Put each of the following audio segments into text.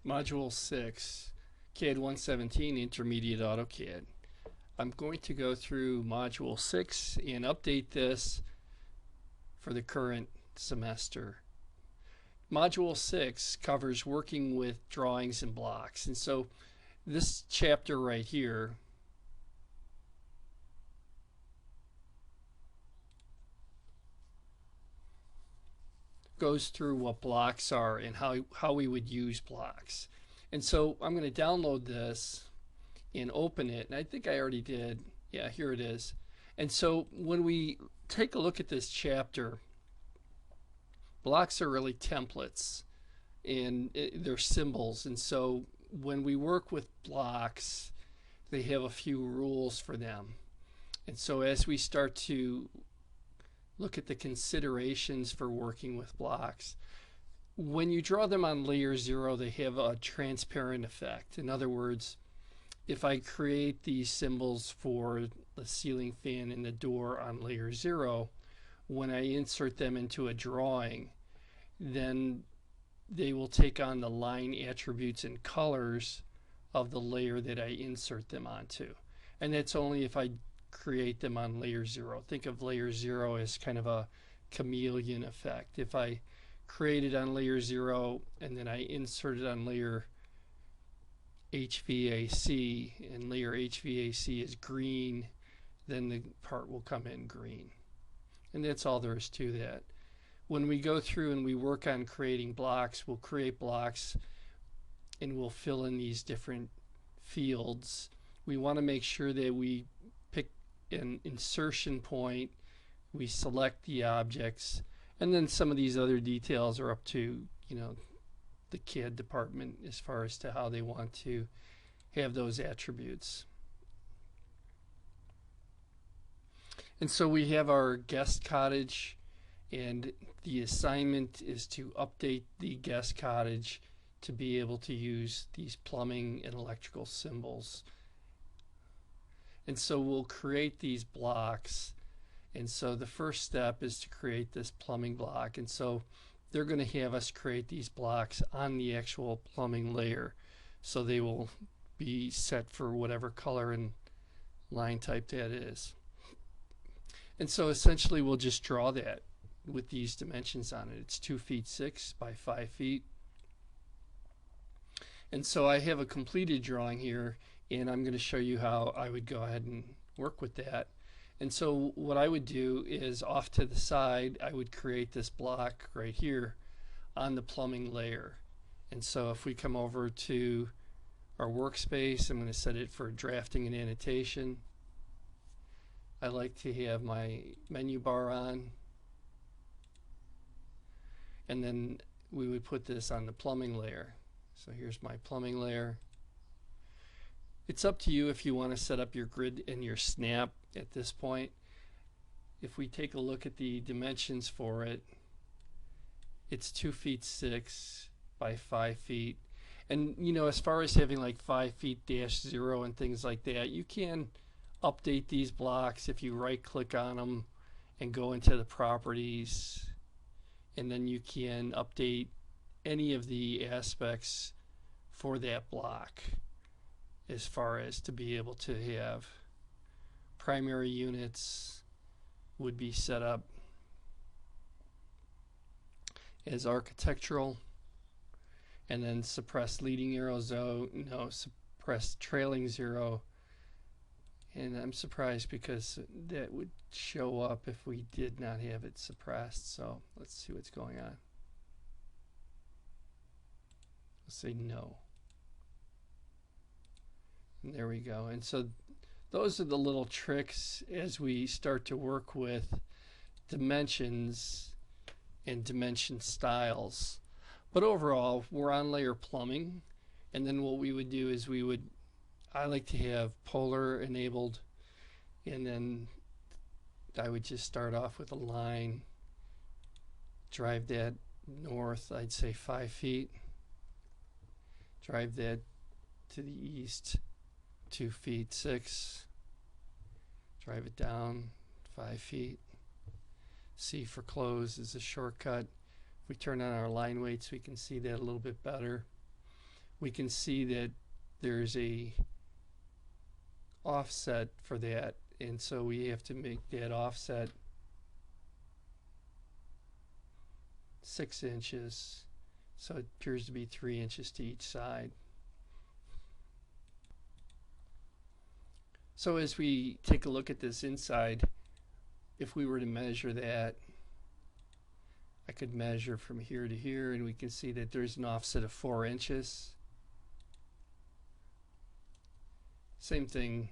Module 6, CAD 117 Intermediate AutoCAD. I'm going to go through Module 6 and update this for the current semester. Module 6 covers working with drawings and blocks, and so this chapter right here goes through what blocks are and how we would use blocks. And so I'm going to download this and open it, and I think I already did. Yeah, here it is. And so when we take a look at this chapter, blocks are really templates and they're symbols, and so when we work with blocks, they have a few rules for them. And so as we start to look at the considerations for working with blocks, when you draw them on layer 0, they have a transparent effect. In other words, if I create these symbols for the ceiling fan and the door on layer 0, when I insert them into a drawing, then they will take on the line attributes and colors of the layer that I insert them onto. And that's only if I create them on layer 0. Think of layer 0 as kind of a chameleon effect. If I create it on layer 0 and then I insert it on layer HVAC, and layer HVAC is green, then the part will come in green. And that's all there is to that. When we go through and we work on creating blocks, we'll create blocks and we'll fill in these different fields. We want to make sure that we pick an insertion point, we select the objects, and then some of these other details are up to, the CAD department as far as to how they want to have those attributes. And so we have our guest cottage, and the assignment is to update the guest cottage to be able to use these plumbing and electrical symbols. And so we'll create these blocks. And so the first step is to create this plumbing block. And so they're going to have us create these blocks on the actual plumbing layer. So they will be set for whatever color and line type that is. And so essentially we'll just draw that with these dimensions on it. It's 2 feet 6 by 5 feet. And so I have a completed drawing here, and I'm going to show you how I would go ahead and work with that. And so what I would do is, off to the side, I would create this block right here on the plumbing layer. And so if we come over to our workspace, I'm going to set it for drafting and annotation. I like to have my menu bar on, and then we would put this on the plumbing layer. So here's my plumbing layer. It's up to you if you want to set up your grid and your snap at this point. If we take a look at the dimensions for it, it's 2 feet 6 by 5 feet. And as far as having like 5 feet -0 and things like that, you can update these blocks if you right click on them and go into the properties, and then you can update any of the aspects for that block, as far as to be able to have primary units would be set up as architectural, and then suppressed leading arrow zone, suppressed trailing 0. And I'm surprised because that would show up if we did not have it suppressed. So let's see what's going on. Let's say no. And there we go. And so those are the little tricks as we start to work with dimensions and dimension styles. But overall, we're on layer plumbing, and then what we would do is I like to have polar enabled, and then I would just start off with a line, drive that north, I'd say 5 feet, drive that to the east 2 feet 6, drive it down 5 feet. C for close is a shortcut. If we turn on our line weights, we can see that a little bit better. we can see that there's a offset for that, and so we have to make that offset 6 inches, so it appears to be 3 inches to each side. So as we take a look at this inside, if we were to measure that, I could measure from here to here, and we can see that there's an offset of 4 inches. Same thing.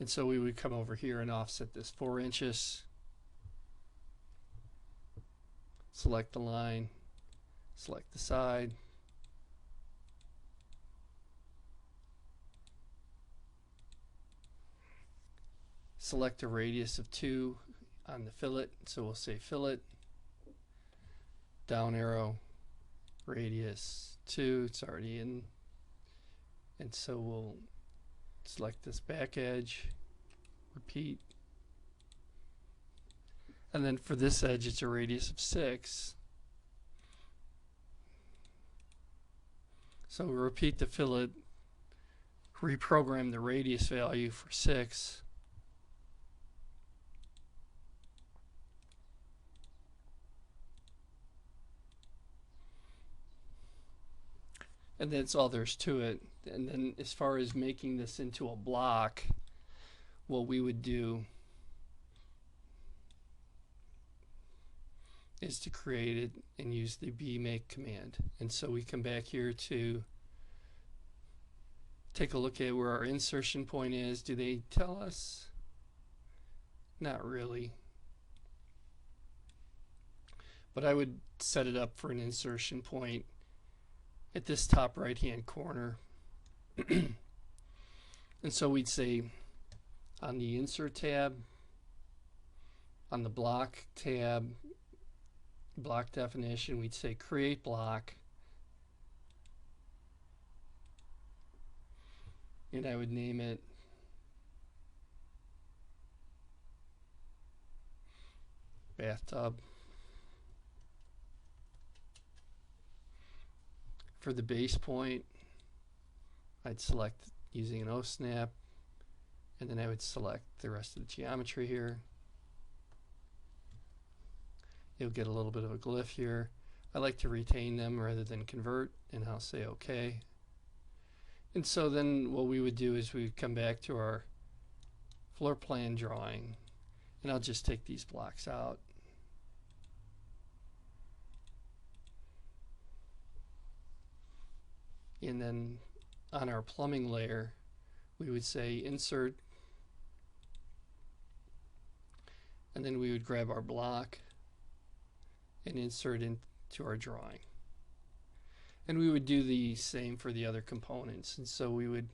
And so we would come over here and offset this 4 inches. Select the line, select the side. Select a radius of 2 on the fillet, so we'll say fillet, down arrow, radius 2, it's already in, and so we'll select this back edge, repeat, and then for this edge it's a radius of 6, so we repeat the fillet, reprogram the radius value for 6, and that's all there's to it. And then as far as making this into a block, what we would do is to create it and use the bmake command. And so we come back here to take a look at where our insertion point is. Do they tell us? Not really. But I would set it up for an insertion point at this top right hand corner. And so we'd say on the insert tab, on the block tab, block definition, we'd say create block, and I would name it bathtub. For the base point, I'd select using an O-snap, and then I would select the rest of the geometry here. You'll get a little bit of a glyph here. I like to retain them rather than convert, and I'll say OK. And so then what we would do is we would come back to our floor plan drawing, and I'll just take these blocks out. And then on our plumbing layer, we would say insert, and then we would grab our block and insert into our drawing. And we would do the same for the other components. And so we would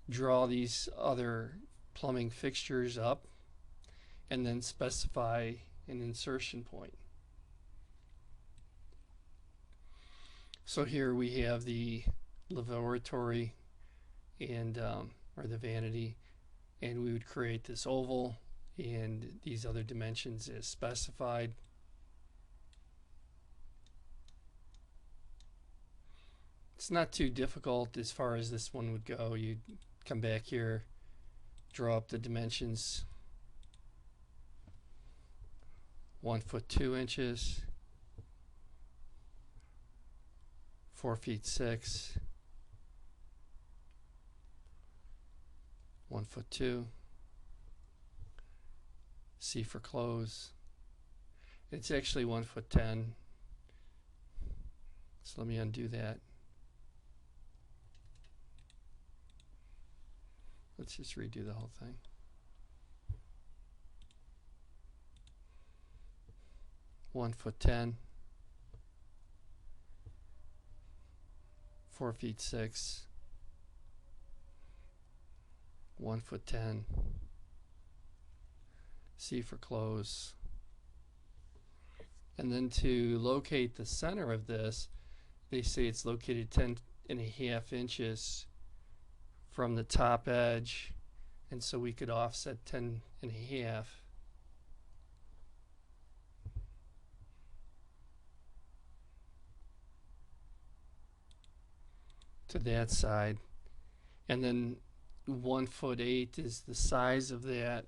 draw these other plumbing fixtures up and then specify an insertion point. So here we have the lavatory and or the vanity, and we would create this oval and these other dimensions as specified. It's not too difficult as far as this one would go. You'd come back here, draw up the dimensions, 1 foot 2 inches, 4 feet 6, 1 foot 2, C for close. It's actually 1 foot 10. So let me undo that. Let's just redo the whole thing. One foot 10, 4 feet 6, 1 foot 10, C for close. And then to locate the center of this, they say it's located 10.5 inches from the top edge, and so we could offset 10.5. to that side. And then 1'8" is the size of that.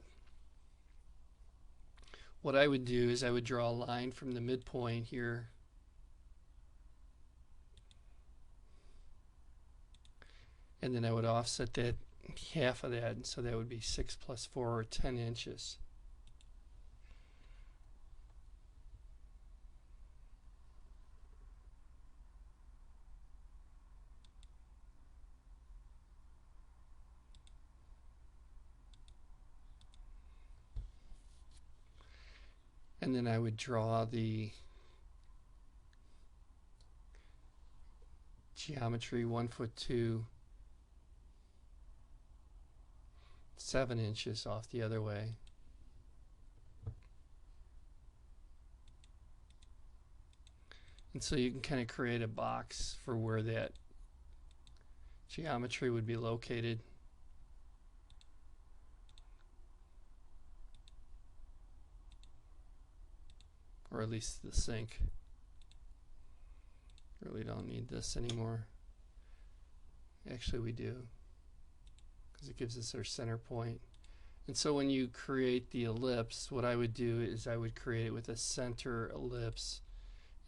What I would do is I would draw a line from the midpoint here, and then I would offset that half of that, so that would be 6 plus 4, or 10 inches. And then I would draw the geometry 1'2", 7 inches off the other way. And so you can kind of create a box for where that geometry would be located. Or at least the sink. Really don't need this anymore. Actually we do, because it gives us our center point. And so when you create the ellipse, what I would do is I would create it with a center ellipse,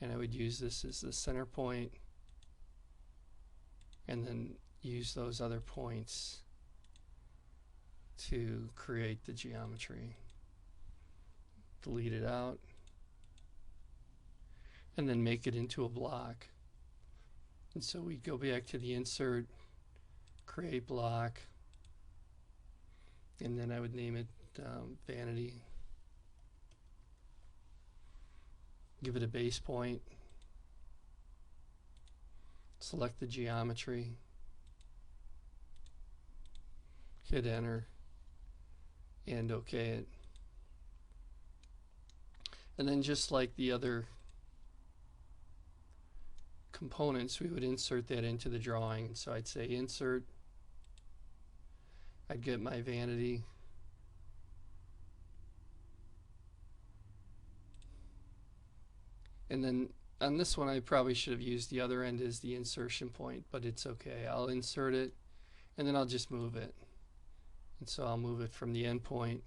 and I would use this as the center point, and then use those other points to create the geometry. Delete it out, and then make it into a block. And so we go back to the insert, create block, and then I would name it vanity. Give it a base point. Select the geometry. Hit enter and OK it. And then just like the other components, we would insert that into the drawing. And so I'd say insert. I'd get my vanity. And then on this one I probably should have used the other end as the insertion point, but it's okay. I'll insert it and then I'll just move it. And so I'll move it from the end point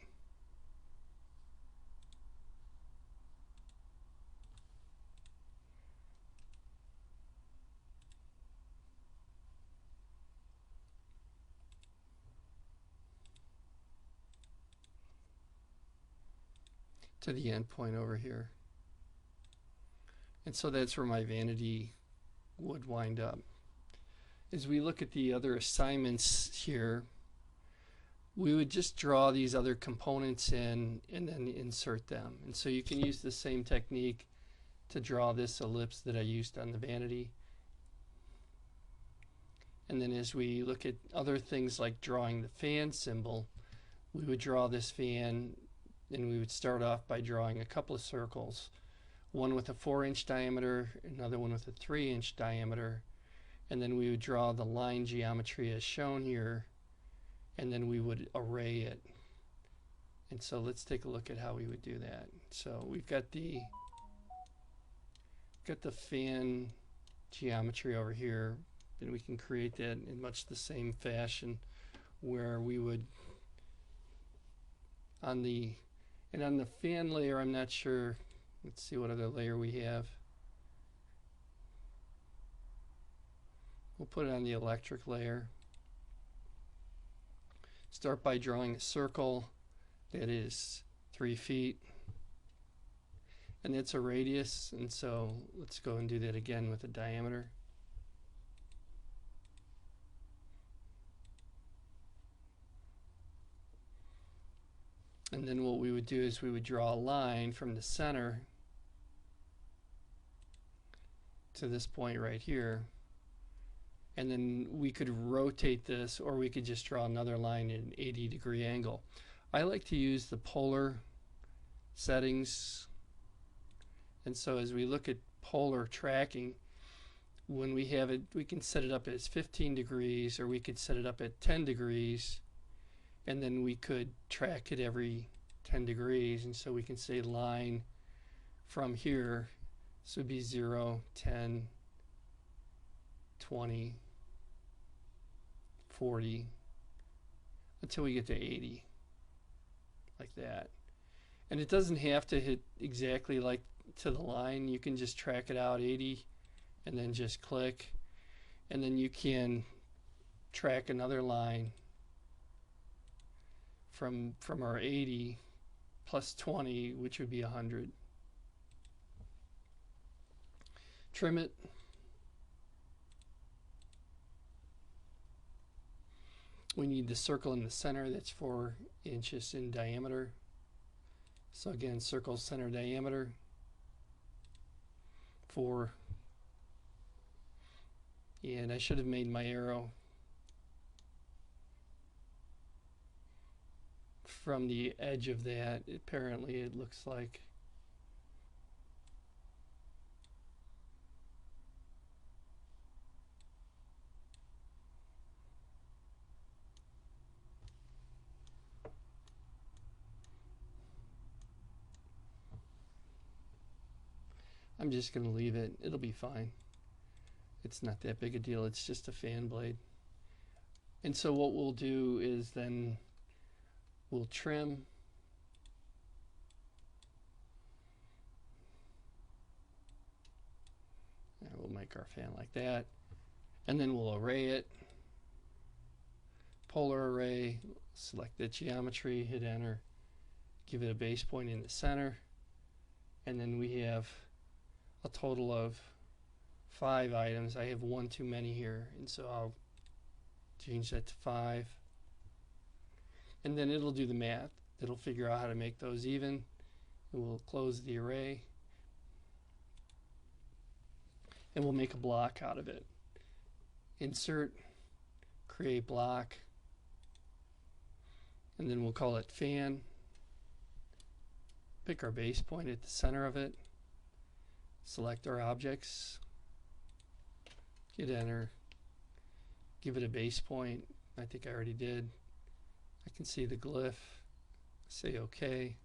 to the end point over here. And so that's where my vanity would wind up. As we look at the other assignments here, we would just draw these other components in and then insert them. And so you can use the same technique to draw this ellipse that I used on the vanity. And then as we look at other things like drawing the fan symbol, we would draw this fan, and we would start off by drawing a couple of circles. One with a 4-inch diameter, another one with a 3-inch diameter, and then we would draw the line geometry as shown here, and then we would array it. And so let's take a look at how we would do that. So we've got the fan geometry over here, and we can create that in much the same fashion, where we would on the fan layer, I'm not sure. Let's see what other layer we have. We'll put it on the electric layer. Start by drawing a circle that is 3 feet. And it's a radius, and so let's go and do that again with a diameter. And then what we would do is we would draw a line from the center to this point right here, and then we could rotate this, or we could just draw another line at an 80-degree angle. I like to use the polar settings, and so as we look at polar tracking, when we have it, we can set it up as 15 degrees, or we could set it up at 10 degrees, and then we could track it every 10 degrees. And so we can say line from here, this would be 0, 10, 20, 40 until we get to 80, like that. And it doesn't have to hit exactly like to the line. You can just track it out 80 and then just click, and then you can track another line from our 80 plus 20, which would be 100. Trim it. We need the circle in the center that's 4 inches in diameter. So again, circle center diameter 4. And I should have made my arrow from the edge of that. Apparently it looks like. I'm just going to leave it. It'll be fine. It's not that big a deal. It's just a fan blade. And so what we'll do is then we'll trim. And we'll make our fan like that. And then we'll array it. Polar array. Select the geometry, hit enter. Give it a base point in the center. And then we have a total of 5 items. I have one too many here, and so I'll change that to 5. And then it'll do the math. It'll figure out how to make those even. And we'll close the array. And we'll make a block out of it. Insert, create block, and then we'll call it fan. Pick our base point at the center of it. Select our objects, hit enter, give it a base point. I think I already did. I can see the glyph, say OK.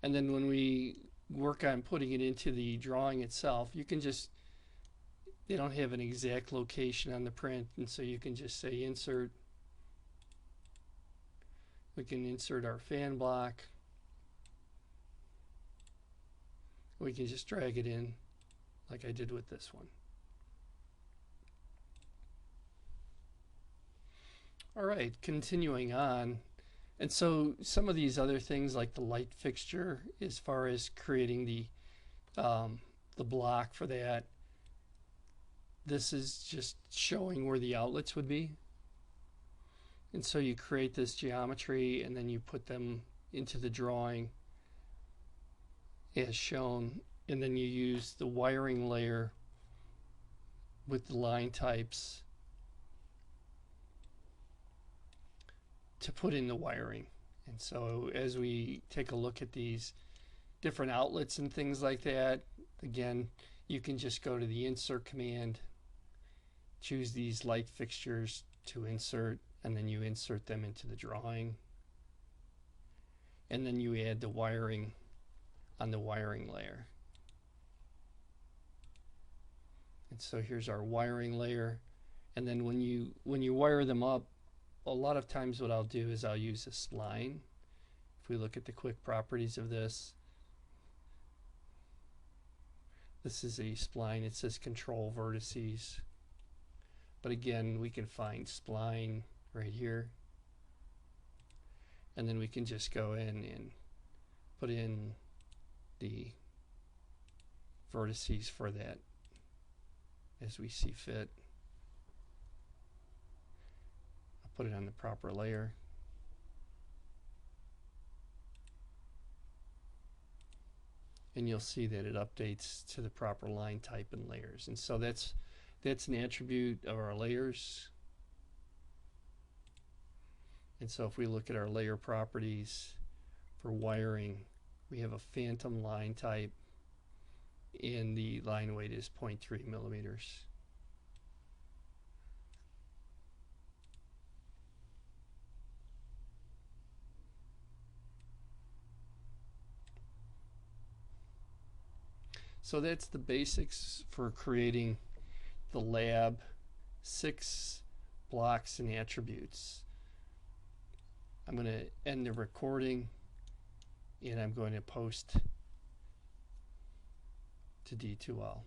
And then when we work on putting it into the drawing itself, you can just, they don't have an exact location on the print, and so you can just say insert. We can insert our fan block. We can just drag it in like I did with this one. All right, continuing on. And so some of these other things like the light fixture, as far as creating the block for that, this is just showing where the outlets would be. And so you create this geometry and then you put them into the drawing as shown, and then you use the wiring layer with the line types to put in the wiring. And so as we take a look at these different outlets and things like that, again, you can just go to the insert command, choose these light fixtures to insert, and then you insert them into the drawing, and then you add the wiring on the wiring layer. And so here's our wiring layer, and then when you wire them up, a lot of times what I'll do is I'll use a spline. If we look at the quick properties of this, this is a spline. It says control vertices, but again we can find spline right here, and then we can just go in and put in the vertices for that as we see fit. I'll put it on the proper layer. And you'll see that it updates to the proper line type and layers. And so that's an attribute of our layers. And so if we look at our layer properties for wiring, we have a phantom line type, and the line weight is 0.3 millimeters. So that's the basics for creating the lab 6 blocks and attributes. I'm going to end the recording, and I'm going to post to D2L.